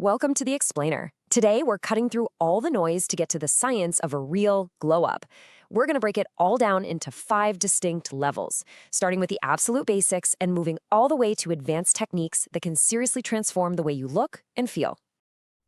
Welcome to the Explainer. Today, we're cutting through all the noise to get to the science of a real glow up. We're going to break it all down into 5 distinct levels, starting with the absolute basics and moving all the way to advanced techniques that can seriously transform the way you look and feel.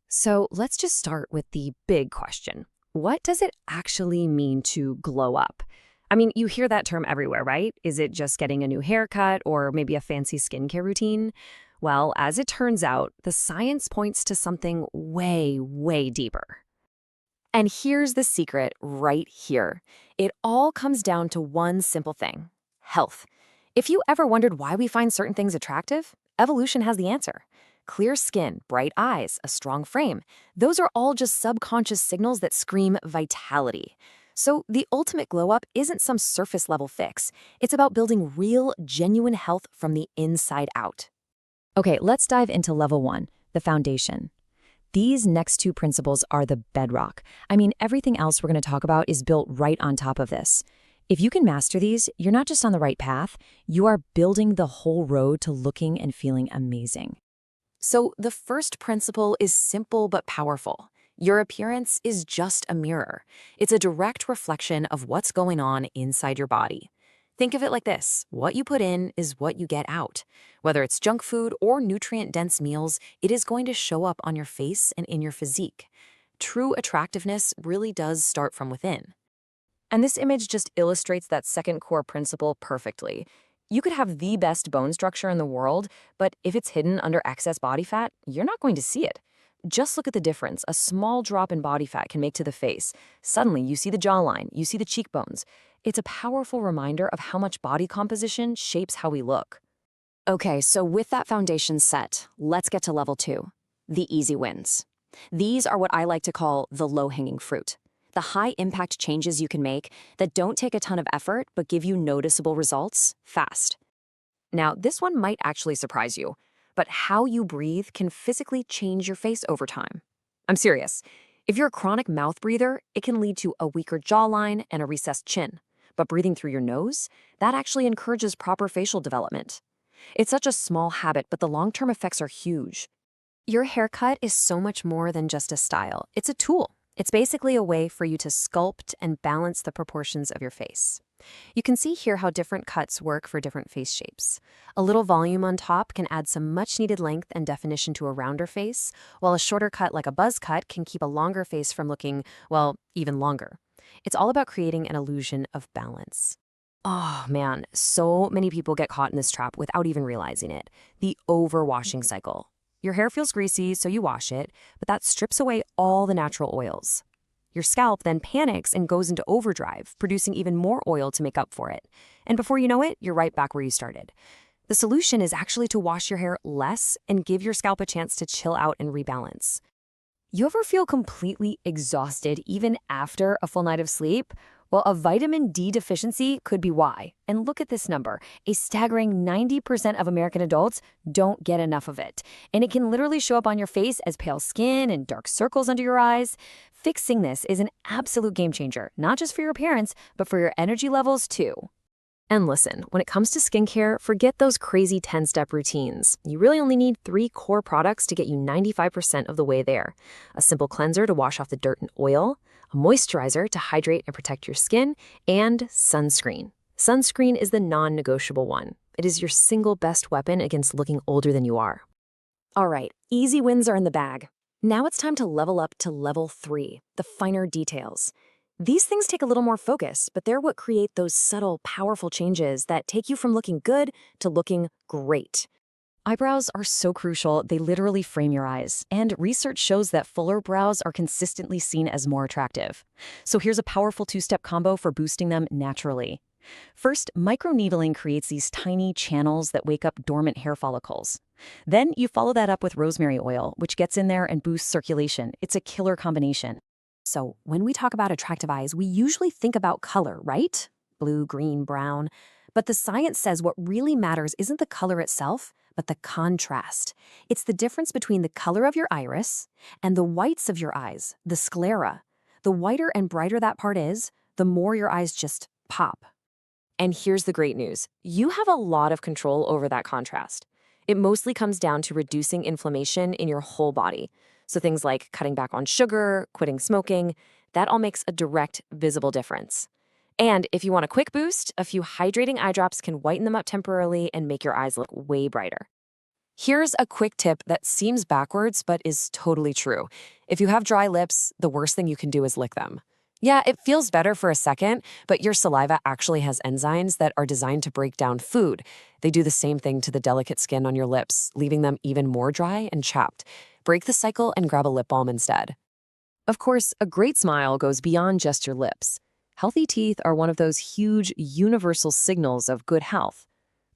So let's just start with the big question. What does it actually mean to glow up? I mean, you hear that term everywhere, right? Is it just getting a new haircut or maybe a fancy skincare routine? Well, as it turns out, the science points to something way, way deeper. And here's the secret right here. It all comes down to one simple thing: health. If you ever wondered why we find certain things attractive, evolution has the answer. Clear skin, bright eyes, a strong frame. Those are all just subconscious signals that scream vitality. So the ultimate glow up isn't some surface level fix. It's about building real, genuine health from the inside out. Okay, let's dive into level 1, the foundation. These next 2 principles are the bedrock. I mean, everything else we're going to talk about is built right on top of this. If you can master these, you're not just on the right path, you are building the whole road to looking and feeling amazing. So the first principle is simple but powerful. Your appearance is just a mirror. It's a direct reflection of what's going on inside your body. Think of it like this: what you put in is what you get out. Whether it's junk food or nutrient-dense meals, it is going to show up on your face and in your physique. True attractiveness really does start from within. And this image just illustrates that second core principle perfectly. You could have the best bone structure in the world, but if it's hidden under excess body fat, you're not going to see it. Just look at the difference a small drop in body fat can make to the face. Suddenly, you see the jawline, you see the cheekbones. It's a powerful reminder of how much body composition shapes how we look. Okay, so with that foundation set, let's get to level 2, the easy wins. These are what I like to call the low-hanging fruit. The high-impact changes you can make that don't take a ton of effort but give you noticeable results fast. Now, this one might actually surprise you, but how you breathe can physically change your face over time. I'm serious. If you're a chronic mouth breather, it can lead to a weaker jawline and a recessed chin. But breathing through your nose, that actually encourages proper facial development. It's such a small habit, but the long-term effects are huge. Your haircut is so much more than just a style. It's a tool. It's basically a way for you to sculpt and balance the proportions of your face. You can see here how different cuts work for different face shapes. A little volume on top can add some much-needed length and definition to a rounder face, while a shorter cut like a buzz cut can keep a longer face from looking, well, even longer. It's all about creating an illusion of balance. Oh man, so many people get caught in this trap without even realizing it. The overwashing cycle. Your hair feels greasy, so you wash it, but that strips away all the natural oils. Your scalp then panics and goes into overdrive, producing even more oil to make up for it. And before you know it, you're right back where you started. The solution is actually to wash your hair less and give your scalp a chance to chill out and rebalance. You ever feel completely exhausted even after a full night of sleep? Well, a vitamin D deficiency could be why. And look at this number. A staggering 90% of American adults don't get enough of it. And it can literally show up on your face as pale skin and dark circles under your eyes. Fixing this is an absolute game changer, not just for your appearance, but for your energy levels too. And listen, when it comes to skincare, forget those crazy 10-step routines. You really only need 3 core products to get you 95% of the way there. A simple cleanser to wash off the dirt and oil, a moisturizer to hydrate and protect your skin, and sunscreen. Sunscreen is the non-negotiable one. It is your single best weapon against looking older than you are. All right, easy wins are in the bag. Now it's time to level up to level 3, the finer details. These things take a little more focus, but they're what create those subtle, powerful changes that take you from looking good to looking great. Eyebrows are so crucial, they literally frame your eyes, and research shows that fuller brows are consistently seen as more attractive. So here's a powerful 2-step combo for boosting them naturally. First, microneedling creates these tiny channels that wake up dormant hair follicles. Then you follow that up with rosemary oil, which gets in there and boosts circulation. It's a killer combination. So when we talk about attractive eyes, we usually think about color, right? Blue, green, brown. But the science says what really matters isn't the color itself, but the contrast. It's the difference between the color of your iris and the whites of your eyes, the sclera. The whiter and brighter that part is, the more your eyes just pop. And here's the great news. You have a lot of control over that contrast. It mostly comes down to reducing inflammation in your whole body. So things like cutting back on sugar, quitting smoking, that all makes a direct, visible difference. And if you want a quick boost, a few hydrating eye drops can whiten them up temporarily and make your eyes look way brighter. Here's a quick tip that seems backwards but is totally true. If you have dry lips, the worst thing you can do is lick them. Yeah, it feels better for a second, but your saliva actually has enzymes that are designed to break down food. They do the same thing to the delicate skin on your lips, leaving them even more dry and chapped. Break the cycle and grab a lip balm instead. Of course, a great smile goes beyond just your lips. Healthy teeth are one of those huge universal signals of good health.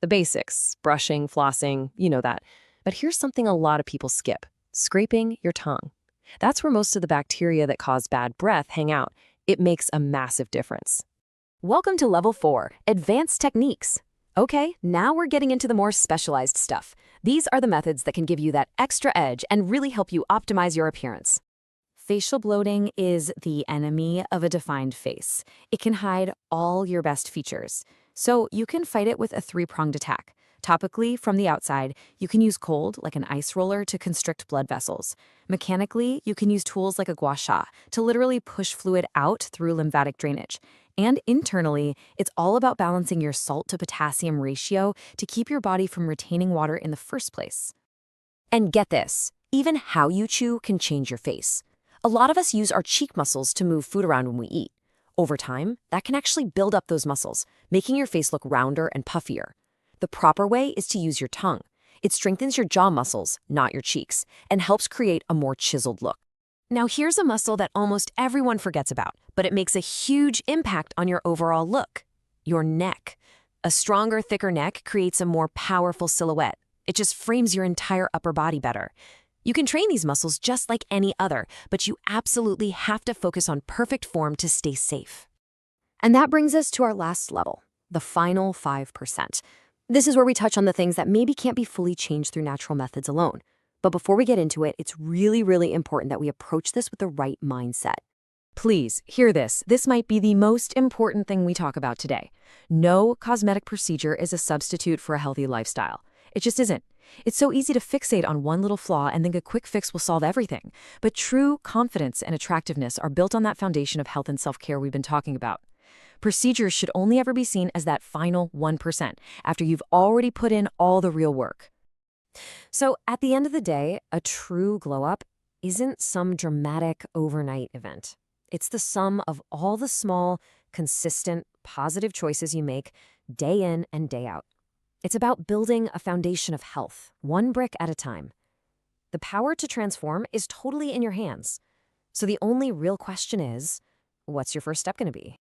The basics, brushing, flossing, you know that. But here's something a lot of people skip: scraping your tongue. That's where most of the bacteria that cause bad breath hang out. It makes a massive difference. Welcome to Level 4, Advanced Techniques. Okay, now we're getting into the more specialized stuff. These are the methods that can give you that extra edge and really help you optimize your appearance. Facial bloating is the enemy of a defined face. It can hide all your best features. So you can fight it with a three-pronged attack. Topically, from the outside, you can use cold, like an ice roller, to constrict blood vessels. Mechanically, you can use tools like a gua sha to literally push fluid out through lymphatic drainage. And internally, it's all about balancing your salt to potassium ratio to keep your body from retaining water in the first place. And get this, even how you chew can change your face. A lot of us use our cheek muscles to move food around when we eat. Over time, that can actually build up those muscles, making your face look rounder and puffier. The proper way is to use your tongue. It strengthens your jaw muscles, not your cheeks, and helps create a more chiseled look. Now here's a muscle that almost everyone forgets about, but it makes a huge impact on your overall look: your neck. A stronger, thicker neck creates a more powerful silhouette. It just frames your entire upper body better. You can train these muscles just like any other, but you absolutely have to focus on perfect form to stay safe. And that brings us to our last level, the final 5%. This is where we touch on the things that maybe can't be fully changed through natural methods alone. But before we get into it, it's really, really important that we approach this with the right mindset. Please, hear this. This might be the most important thing we talk about today. No cosmetic procedure is a substitute for a healthy lifestyle. It just isn't. It's so easy to fixate on one little flaw and think a quick fix will solve everything. But true confidence and attractiveness are built on that foundation of health and self-care we've been talking about. Procedures should only ever be seen as that final 1% after you've already put in all the real work. So at the end of the day, a true glow-up isn't some dramatic overnight event. It's the sum of all the small, consistent, positive choices you make day in and day out. It's about building a foundation of health, one brick at a time. The power to transform is totally in your hands. So the only real question is, what's your first step going to be?